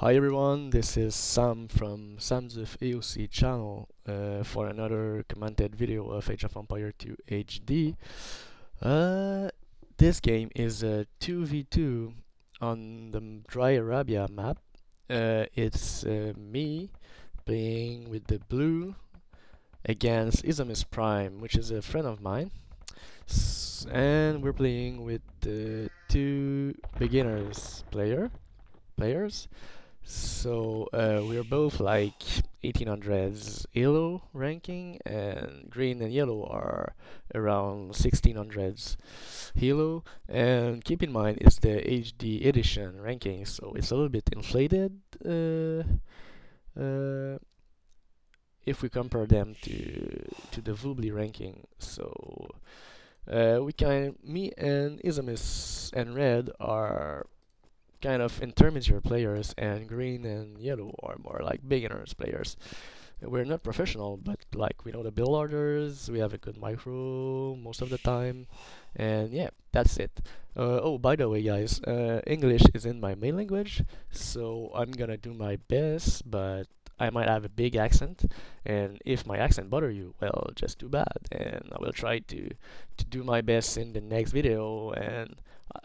Hi everyone, this is Sam from SamDuf AOC channel for another commented video of Age of Empire 2 HD. This game is a 2v2 on the Dry Arabia map. It's me playing with the blue against IsomusPrime, which is a friend of mine. And we're playing with two beginners players. So we're both like 1800s yellow ranking, and green and yellow are around 1600s Hilo. And keep in mind it's the HD edition ranking, so it's a little bit inflated uh, if we compare them to the Vubli ranking. So me and Isamis and Red are kind of intermediate players, and green and yellow are more like beginners players. We're not professional, but like we know the build orders, we have a good micro most of the time, and yeah, that's it. Oh, by the way, guys, English is in my main language, so I'm gonna do my best, but I might have a big accent, and if my accent bother you, well, just too bad, and I will try to do my best in the next video. And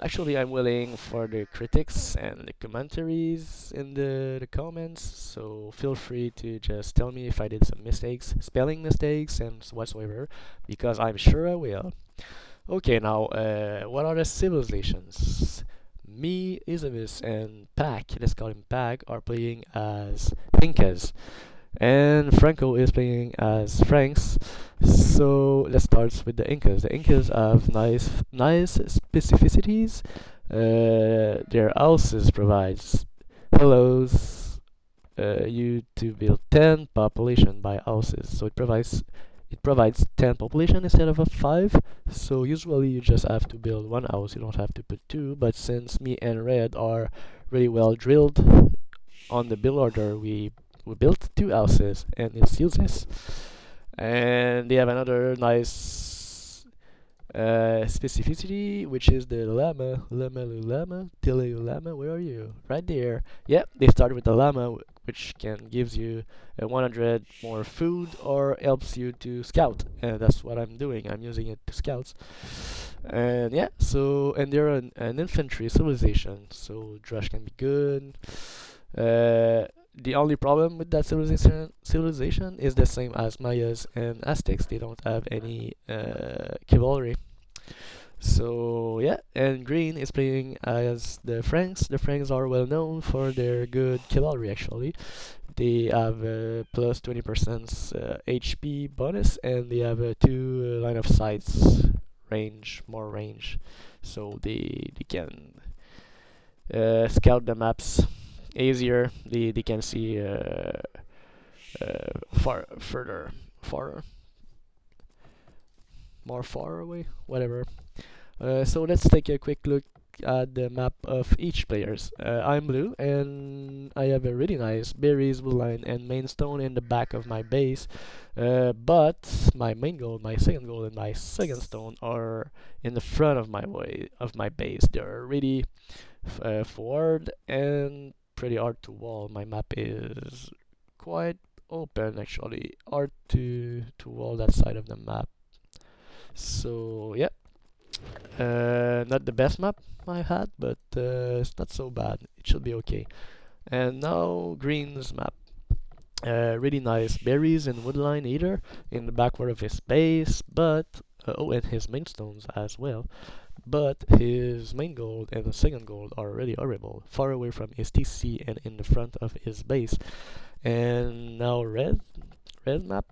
actually, I'm willing for the critics and the commentaries in the comments, so feel free to just tell me if I did some mistakes, spelling mistakes and whatsoever, because I'm sure I will. Okay, now, what are the civilizations? Me, Isamis, and Pac, let's call him Pac, are playing as Incas, and Franco is playing as Franks. So let's start with the Incas. The Incas have nice specificities. Their houses provides allows you to build 10 population by houses. So it provides 10 population instead of a 5. So usually you just have to build one house. You don't have to put two. But since me and Red are really well drilled on the build order, we built two houses, and it's useless. And they have another nice specificity, which is the llama, Llama. Where are you? Right there. Yep, they started with the llama, which can gives you 100 more food or helps you to scout. And that's what I'm doing. I'm using it to scout. And yeah, and they're an infantry civilization, so Drush can be good. The only problem with that civilization is the same as Mayas and Aztecs. They don't have any cavalry. So yeah, and green is playing as the Franks. The Franks are well known for their good cavalry. Actually, they have plus 20% HP bonus, and they have a two line of sights more range, so they can scout the maps easier. They can see far, more far away, whatever. So let's take a quick look at the map of each players. I'm blue, and I have a really nice berries, woodline, and main stone in the back of my base. But my main gold, my second gold, and my second stone are in the front of my base. They're really forward and pretty hard to wall. My map is quite open, actually, hard to wall that side of the map. So yeah, not the best map I had, but it's not so bad. It should be okay. And now green's map. Really nice berries and woodline either in the backward of his base, but oh, and his main stones as well. But his main gold and the second gold are really horrible, far away from his TC and in the front of his base. And now red map,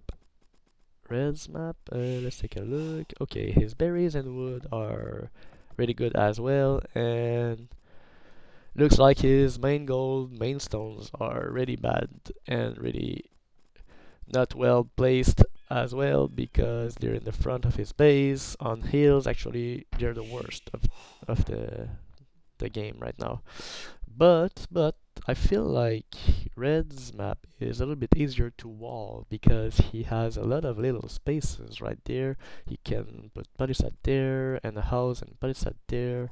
Red's map. Let's take a look. Okay, his berries and wood are really good as well, and looks like his main gold, main stones are really bad and really not well placed as well, because they're in the front of his base on hills. Actually, they're the worst of the game right now. But I feel like Red's map is a little bit easier to wall because he has a lot of little spaces right there. He can put palisade there and a house and palisade there.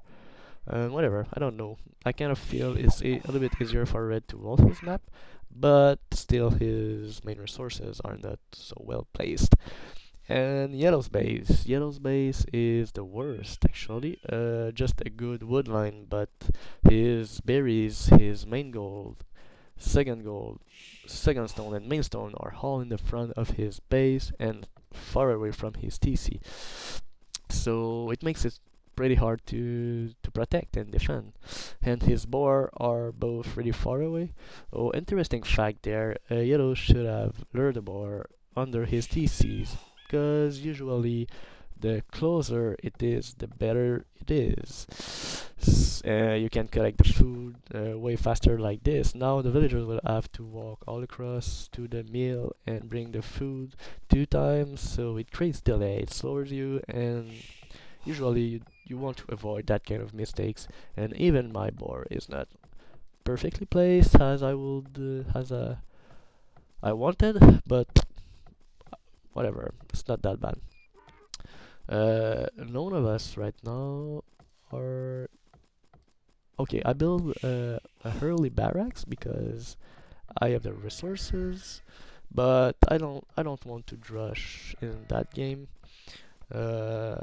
Whatever, I don't know. I kind of feel it's a little bit easier for red to wall his map, but still his main resources are not so well placed. And yellow's base is the worst actually. Just a good wood line, but his berries, his main gold, second stone, and main stone are all in the front of his base and far away from his TC. So it makes it pretty hard to protect and defend. And his boar are both really far away. Oh, interesting fact there, yellow should have lured the boar under his TCs, because usually the closer it is, the better it is. You can collect the food way faster like this. Now the villagers will have to walk all across to the mill and bring the food 2 times, so it creates delay, it slows you, and usually you want to avoid that kind of mistakes. And even my boar is not perfectly placed as I wanted, but whatever, it's not that bad. None of us right now are okay. I build a early barracks because I have the resources, but I don't want to rush in that game. Uh,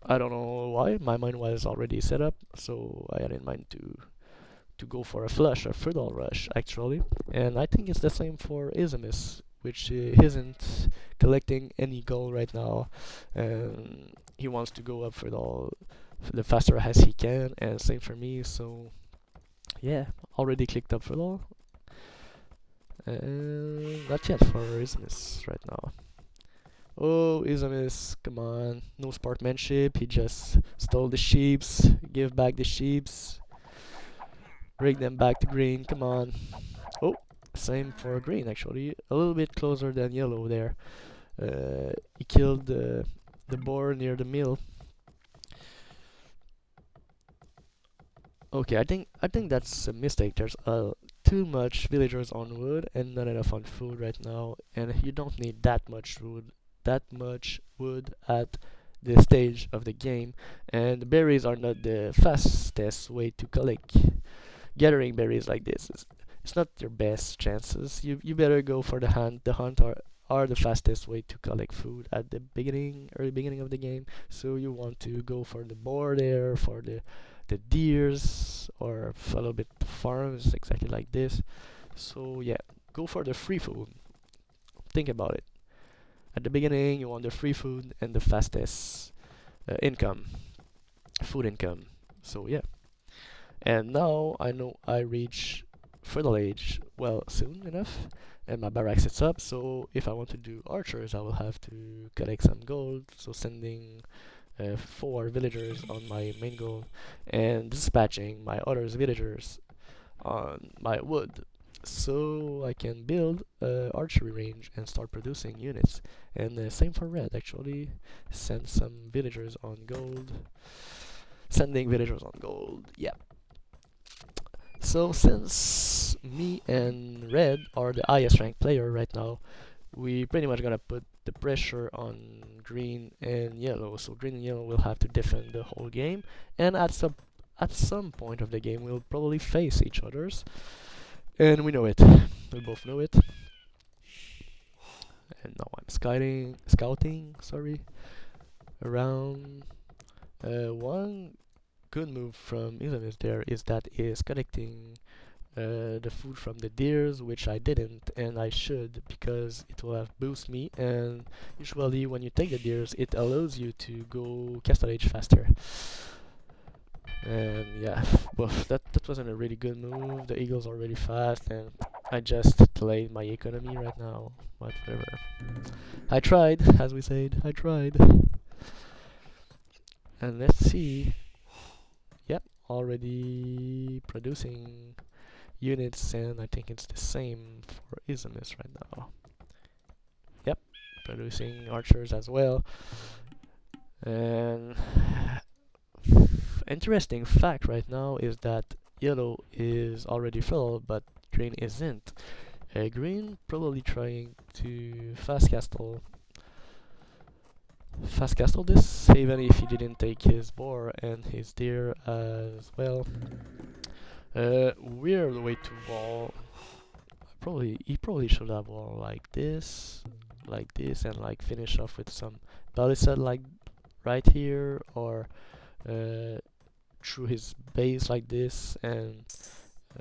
I don't know why. My mind was already set up, so I had in mind to go for a flush, a feudal rush actually. And I think it's the same for Isimus, which isn't collecting any gold right now, and he wants to go up feudal the faster as he can, and same for me. So yeah, already clicked up feudal, and not yet for Isimus right now. Oh, Isamis, come on. No sportsmanship. He just stole the sheeps. Give back the sheeps. Bring them back to green. Come on. Oh, same for green actually. A little bit closer than yellow there. He killed the boar near the mill. Okay, I think that's a mistake. There's too much villagers on wood and not enough on food right now, and you don't need that much wood at this stage of the game, and berries are not the fastest way to collect. Gathering berries like this is it's not your best chances. You better go for the hunt. The hunt are the fastest way to collect food at the early beginning of the game. So you want to go for the boar there, for the deers, or a little bit farms exactly like this. So yeah, go for the free food. Think about it. At the beginning, you want the free food and the fastest income, food income. So yeah. And now I know I reach feudal age well soon enough, and my barracks is up. So if I want to do archers, I will have to collect some gold. So sending 4 villagers on my main goal and dispatching my other villagers on my wood, so I can build archery range and start producing units. And same for red actually, send some villagers on gold. Sending villagers on gold, yeah. So since me and red are the highest ranked player right now, we pretty much gonna put the pressure on green and yellow. So green and yellow will have to defend the whole game, and at some point of the game we'll probably face each other's, and we know it. We both know it. And now I'm scouting, sorry, around. One good move from Isamis there is that is collecting the food from the deers, which I didn't, and I should, because it will have boost me. And usually when you take the deers, it allows you to go castle age faster. And yeah, well, that wasn't a really good move. The eagles are really fast, and I just delayed my economy right now. But whatever. I tried, as we said. I tried. And let's see. Yep, already producing units, and I think it's the same for Isamis right now. Yep, producing archers as well. And interesting fact right now is that yellow is already full, but green isn't. Green probably trying to fast castle fast castle this, even if he didn't take his boar and his deer as well. Weird way to wall. He probably should have wall like this, and like finish off with some palisade like right here, or uh, through his base like this, and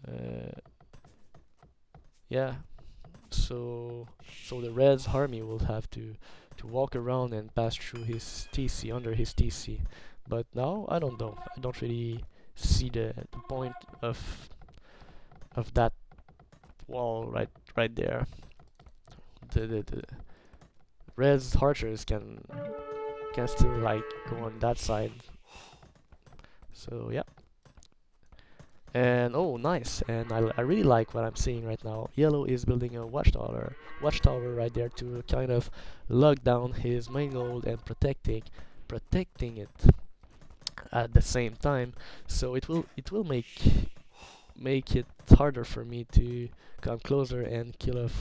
uh, yeah. So the Red's army will have to walk around and pass through his TC, under his TC. But now I don't know. I don't really see the point of that wall right there. The Red's archers can still like go on that side. So yeah. And oh, nice! And I really like what I'm seeing right now. Yellow is building a watchtower right there to kind of lock down his main gold and protecting it at the same time. So it will make it harder for me to come closer and kill off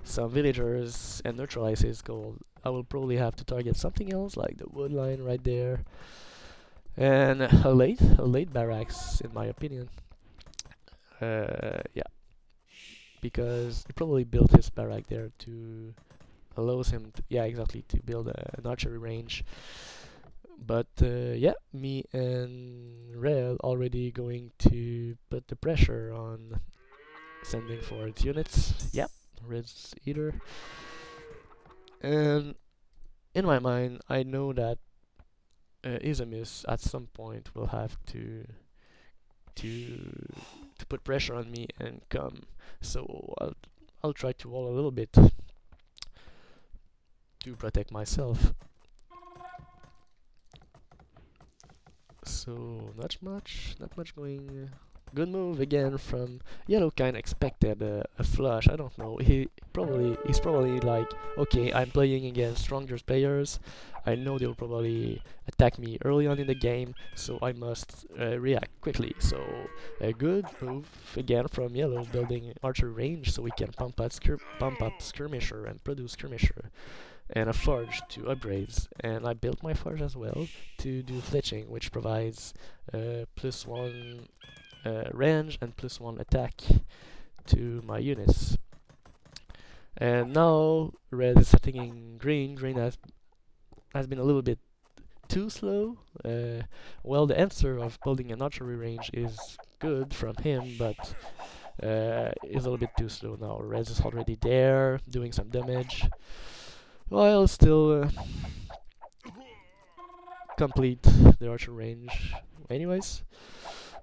some villagers and neutralize his gold. I will probably have to target something else like the wood line right there. And a late barracks, in my opinion. Yeah, because he probably built his barrack there to allows him to, yeah, exactly, to build an archery range. But yeah, me and Red already going to put the pressure on sending for its units. Yep, Red's Eater. And in my mind, I know that Isamus at some point will have to to put pressure on me and come. So I'll try to wall a little bit to protect myself. So not much going. Good move again from Yellow. Kind of expected a flush. I don't know. He's probably like, okay, I'm playing against stronger players. I know they'll probably attack me early on in the game, so I must react quickly. So a good move again from Yellow, building archer range so we can pump up skirmisher and produce skirmisher, and a forge to upgrades. And I built my forge as well to do fletching, which provides +1 range and +1 attack to my units. And now Red is attacking Green. Green has been a little bit too slow. Well, the answer of building an archery range is good from him, but is a little bit too slow now. Red is already there, doing some damage, while still complete the archer range anyways.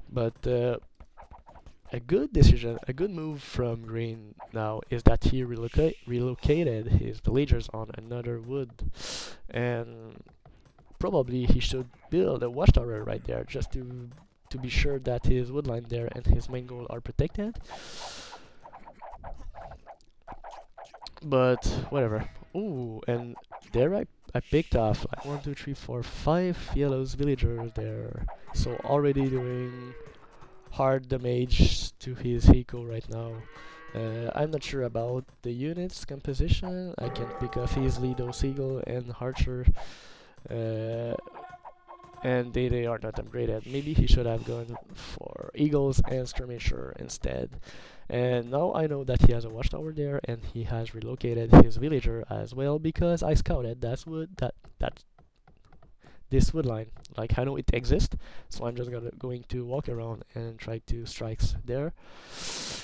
But a good decision, a good move from Green now is that he relocated his villagers on another wood, and probably he should build a watchtower right there just to be sure that his woodline there and his main goal are protected. But whatever. Ooh, and there I picked off like 1, 2, 3, 4, 5 yellows villagers there. So already doing hard damage to his eco right now. I'm not sure about the units composition. I can pick off easily those eagle and archer, and they are not upgraded. Maybe he should have gone for eagles and skirmisher instead. And now I know that he has a watchtower there, and he has relocated his villager as well, because I scouted that this wood line. Like, I know it exists, so I'm just going to walk around and try to strike there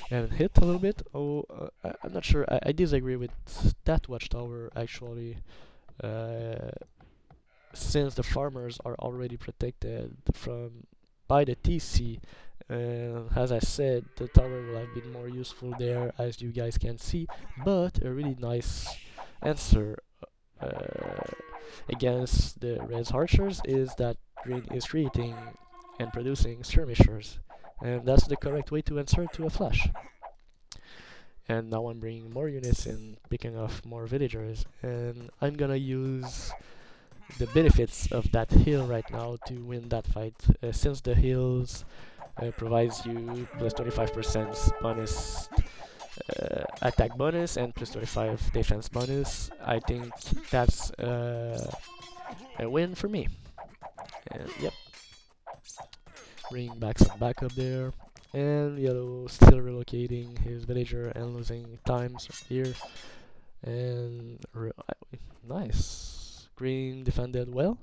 and hit a little bit. Oh, I'm not sure. I disagree with that watchtower actually. Since the farmers are already protected from by the TC, as I said, the tower will have been more useful there, as you guys can see. But a really nice answer against the Red's archers is that Green is creating and producing skirmishers, and that's the correct way to answer to a flash. And now I'm bringing more units in, picking off more villagers, and I'm gonna use the benefits of that hill right now to win that fight, since the hills provides you plus 25% bonus attack bonus and plus 25 defense bonus. I think that's a win for me. And yep, bring back some backup there. And yellow still relocating his villager and losing times here. And nice. Green defended well.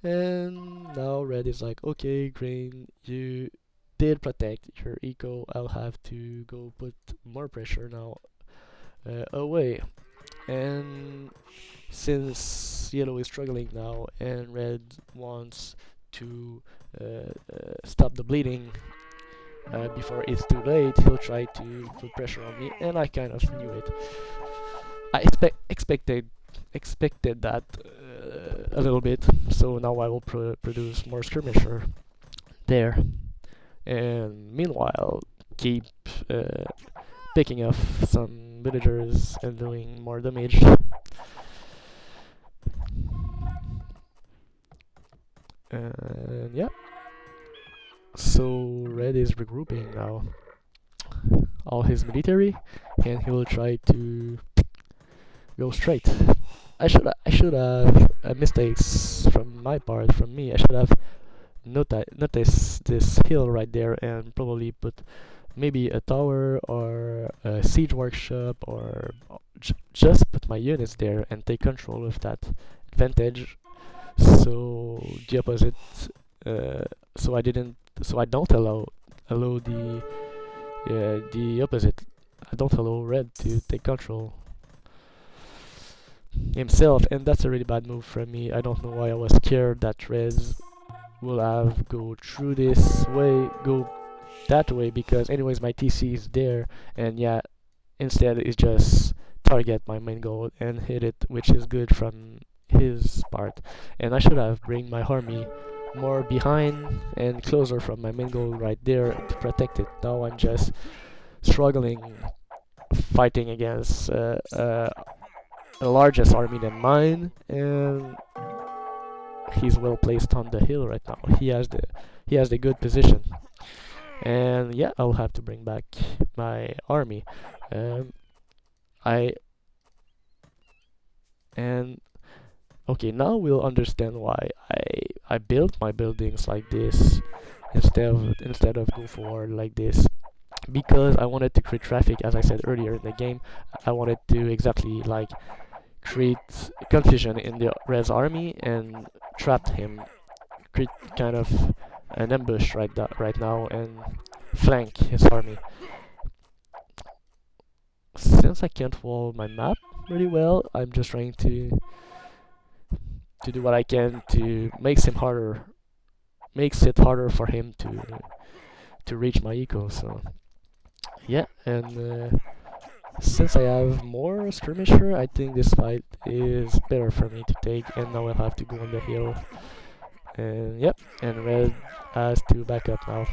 And now red is like, okay, green, you did protect your eco. I'll have to go put more pressure now away. And since yellow is struggling now and red wants to stop the bleeding before it's too late, he'll try to put pressure on me, and I kind of knew it. I expected that a little bit, so now I will produce more skirmisher there, and meanwhile keep picking up some villagers and doing more damage. And yeah, so red is regrouping now all his military, and he will try to go straight. I should have mistakes from my part, from me. I should have noticed this hill right there and probably put maybe a tower or a siege workshop, or just put my units there and take control of that advantage. So the opposite. So I don't allow the opposite. I don't allow red to take control himself, and that's a really bad move from me. I don't know why I was scared that red will have go through this way, go that way, because anyways my TC is there, and yeah, instead it's just target my main goal and hit it, which is good from his part. And I should have bring my army more behind and closer from my main goal right there to protect it. Now I'm just struggling fighting against a largest army than mine, and he's well placed on the hill right now. He has the good position, and yeah, I'll have to bring back my army. Okay, now we'll understand why I built my buildings like this instead of go forward like this, because I wanted to create traffic. As I said earlier in the game, I wanted to exactly like create confusion in the red's army and trap him, create kind of an ambush right now and flank his army. Since I can't wall my map really well, I'm just trying to do what I can to makes it harder for him to reach my eco. So yeah, and since I have more skirmisher, I think this fight is better for me to take, and now I'll have to go on the hill. And yep, and red has to back up now.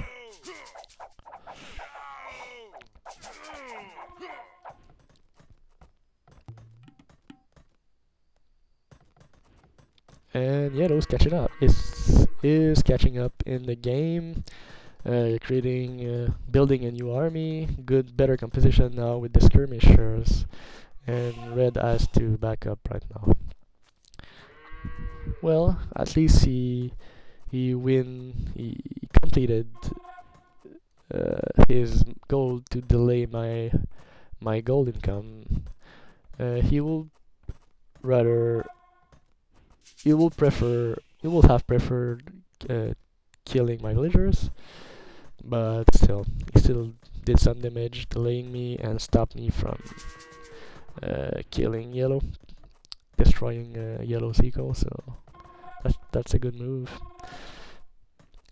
And yellow's catching up. Is catching up in the game, building a new army, better composition now with the skirmishers, and red has to back up right now. Well, at least he completed his goal to delay my gold income. He will have preferred killing my villagers, but still, he still did some damage, delaying me and stopped me from killing yellow, destroying yellow's eco. So that's a good move.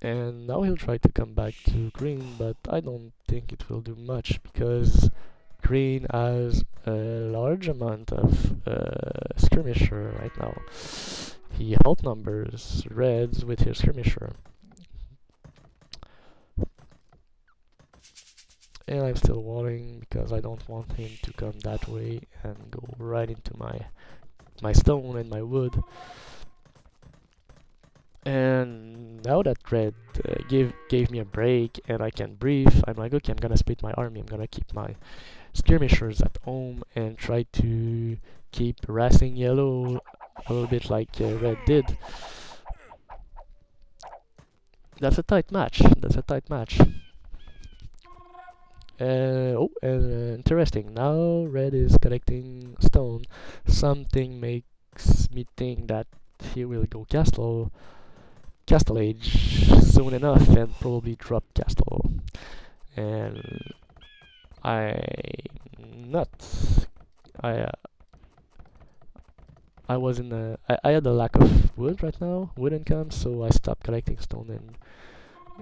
And now he'll try to come back to green, but I don't think it will do much, because green has a large amount of skirmisher right now. He outnumbers reds with his skirmisher. And I'm still walling because I don't want him to come that way and go right into my stone and my wood. And now that red gave me a break and I can breathe, I'm like, okay, I'm gonna split my army. I'm gonna keep my skirmishers at home and try to keep harassing yellow a little bit like red did. That's a tight match. That's a tight match. Interesting. Now red is collecting stone. Something makes me think that he will go Castle Age soon enough and probably drop Castle. And I not I I was in I had a lack of wood right now, wood income, so I stopped collecting stone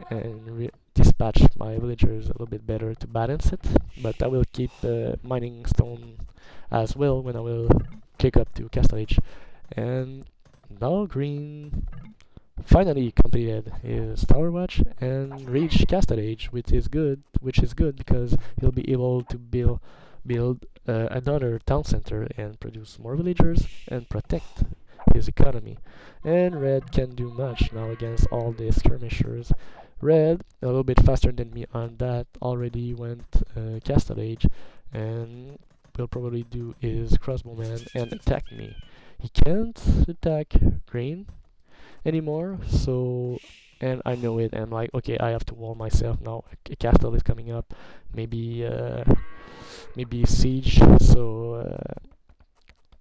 and dispatch my villagers a little bit better to balance it. But I will keep mining stone as well when I will click up to Castle Age. And now green finally completed his Tower Watch and reached Castle Age, which is good because he'll be able to build another town center and produce more villagers and protect his economy. And red can do much now against all the skirmishers. Red, a little bit faster than me on that, already went Castle Age and will probably do his crossbowman and attack me. He can't attack green anymore, so and I know it, and I'm like, okay, I have to wall myself now. A castle is coming up, maybe maybe siege, so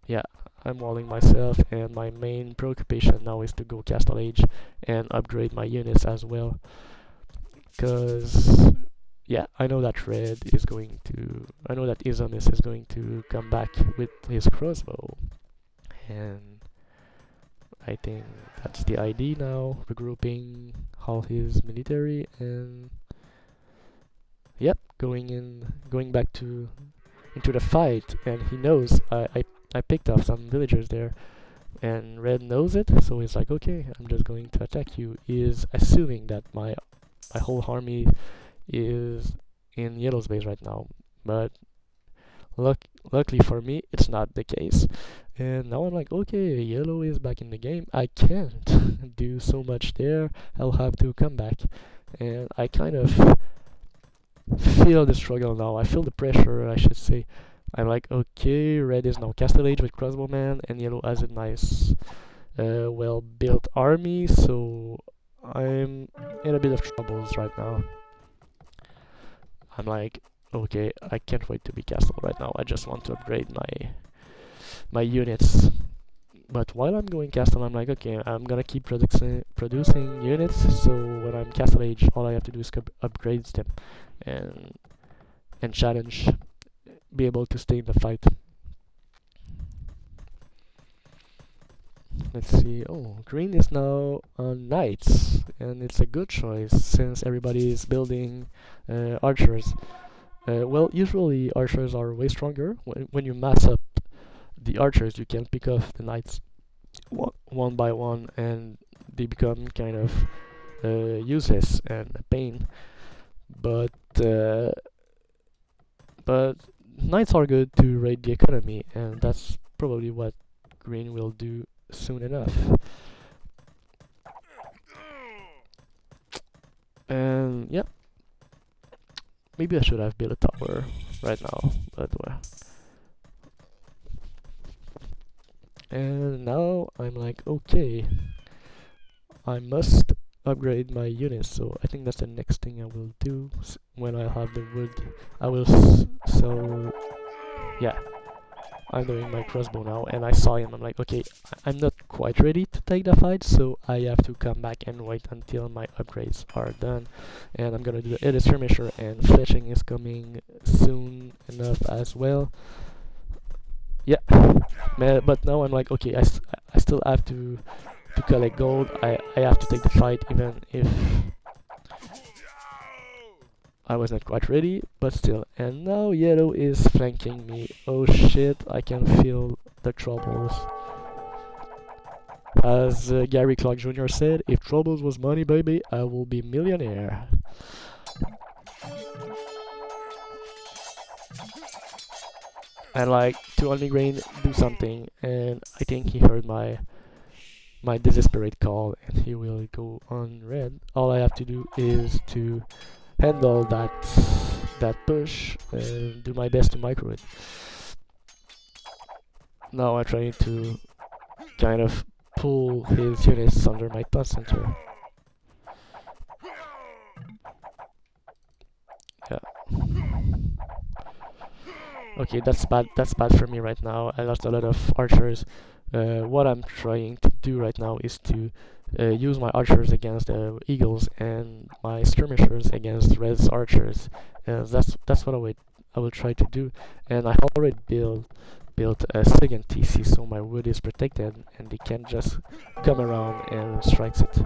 yeah, I'm walling myself, and my main preoccupation now is to go Castle Age and upgrade my units as well, because yeah, I know that I know that Isomus is going to come back with his crossbow, and I think that's the idea now, regrouping all his military and yep, going back to into the fight, and he knows I picked up some villagers there, and red knows it, so he's like, okay, I'm just going to attack you. He is assuming that my whole army is in yellow's base right now, but luckily for me, it's not the case. And now I'm like, okay, yellow is back in the game. I can't do so much there. I'll have to come back. And I kind of feel the struggle now. I feel the pressure, I should say. I'm like, okay, red is now Castle Age with crossbowman, and yellow has a nice, well-built army. So I'm in a bit of troubles right now. I'm like, okay, I can't wait to be castle right now. I just want to upgrade my units. But while I'm going castle, I'm like, okay, I'm gonna keep producing units. So when I'm castle age, all I have to do is upgrade them and challenge, be able to stay in the fight. Let's see. Oh, green is now on knights, and it's a good choice since everybody is building archers. Well, usually archers are way stronger. When you mass up the archers, you can pick off the knights one by one, and they become kind of useless and a pain. But knights are good to raid the economy, and that's probably what green will do soon enough. And yeah, maybe I should have built a tower right now, but well. And now I'm like, okay, I must upgrade my units, so I think that's the next thing I will do when I have the wood. I will sell, yeah, I'm doing my crossbow now, and I saw him, I'm like, okay, I'm not quite ready to take the fight, so I have to come back and wait until my upgrades are done. And I'm gonna do the Elite Skirmisher, and fletching is coming soon enough as well. Yeah, but now I'm like, okay, I still have to collect gold. I have to take the fight even if I was not quite ready, but still. And now yellow is flanking me. Oh shit, I can feel the troubles. As Gary Clark Jr. said, if troubles was money, baby, I will be millionaire. And like, to only grain do something, and I think he heard my my desperate call, and he will go on red. All I have to do is to handle that push and do my best to micro it. Now I'm trying to kind of pull his units under my thought center. Yeah. Okay, that's bad. That's bad for me right now. I lost a lot of archers. What I'm trying to do right now is to use my archers against the eagles and my skirmishers against Red's archers. That's what I will try to do. And I already built a second TC, so my wood is protected, and they can't just come around and strike it.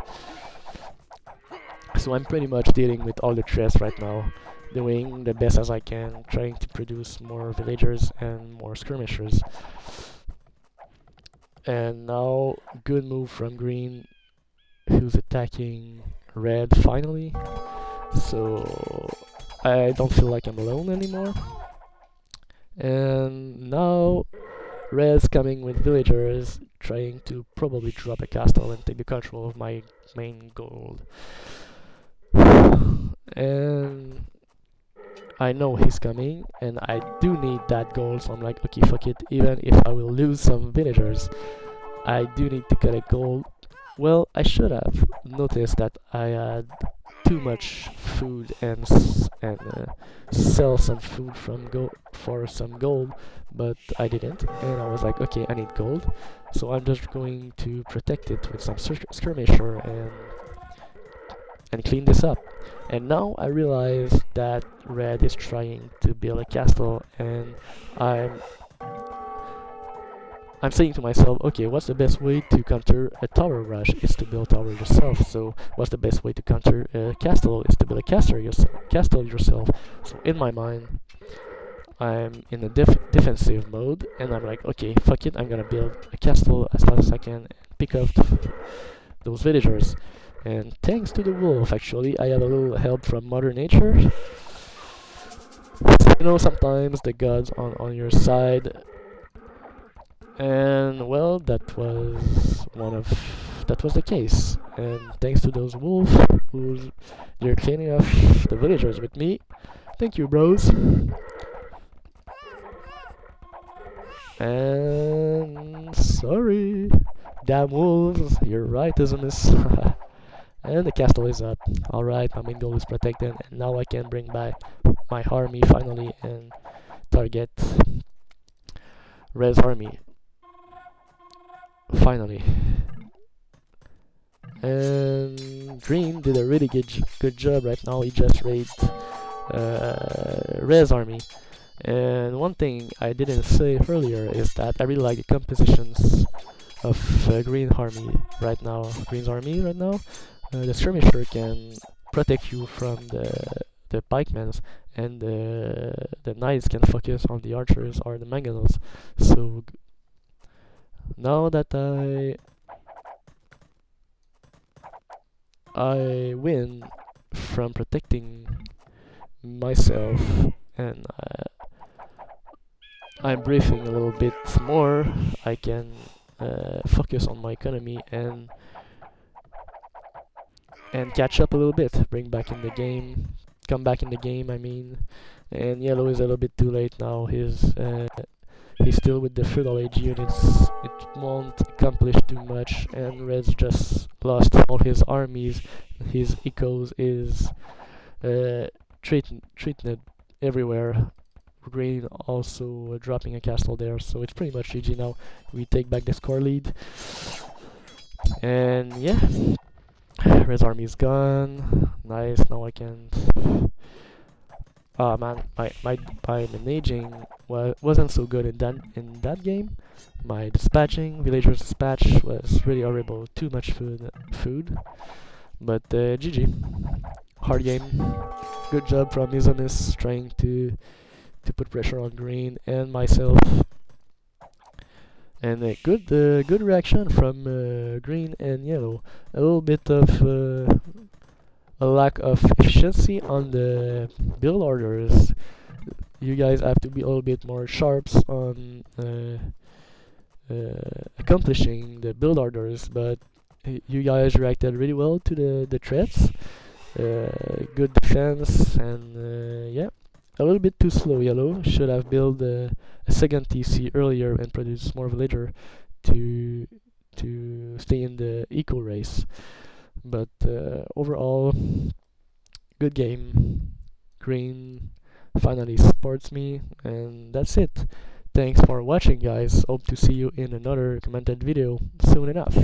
So I'm pretty much dealing with all the threats right now, doing the best as I can, trying to produce more villagers and more skirmishers. And now, good move from green, who's attacking red finally. So I don't feel like I'm alone anymore. And now red's coming with villagers, trying to probably drop a castle and take the control of my main gold. And I know he's coming, and I do need that gold, so I'm like, okay, fuck it. Even if I will lose some villagers, I do need to collect gold. Well, I should have noticed that I had too much food and sell some food for some gold, but I didn't, and I was like, okay, I need gold, so I'm just going to protect it with some skirmisher and clean this up. And now I realize that red is trying to build a castle, and I'm saying to myself, okay, what's the best way to counter a tower rush? Is to build tower yourself. So what's the best way to counter a castle? Is to build a castle yourself. So in my mind, I'm in a defensive mode, and I'm like, okay, fuck it, I'm gonna build a castle as fast as I can and pick up those villagers. And thanks to the wolf, actually, I have a little help from Mother Nature. You know, sometimes the gods on your side. And well, that was the case. And thanks to those wolves they're cleaning up the villagers with me. Thank you, bros. And sorry, damn wolves. You're right, Isimus. And the castle is up. Alright, my main goal is protected, and now I can bring back my army finally and target Red's army. Finally. And green did a really good job right now. He just raided Red's army. And one thing I didn't say earlier is that I really like the compositions of Green's army right now. The skirmisher can protect you from the pikemen, and the knights can focus on the archers or the mangonels. So now that I win from protecting myself, and I'm breathing a little bit more, I can focus on my economy and catch up a little bit, come back in the game, I mean. And yellow is a little bit too late now. He's still with the feudal age units. It won't accomplish too much, and red's just lost all his armies. His echoes is threatened everywhere. Green also dropping a castle there, so it's pretty much GG now. We take back the score lead, and yeah, red's army is gone. Nice. Now I can. Ah man, my managing wasn't so good in that game. My dispatching, villagers dispatch, was really horrible. Too much food. But GG. Hard game. Good job from Isamus trying to put pressure on green and myself. And a good reaction from green and yellow. A little bit of a lack of efficiency on the build orders. You guys have to be a little bit more sharps on accomplishing the build orders, but you guys reacted really well to the threats. Good defense, and yeah, a little bit too slow yellow. Should have built a second TC earlier and produced more villager to stay in the eco race. But overall, good game. Green finally supports me, and that's it. Thanks for watching, guys. Hope to see you in another commented video soon enough.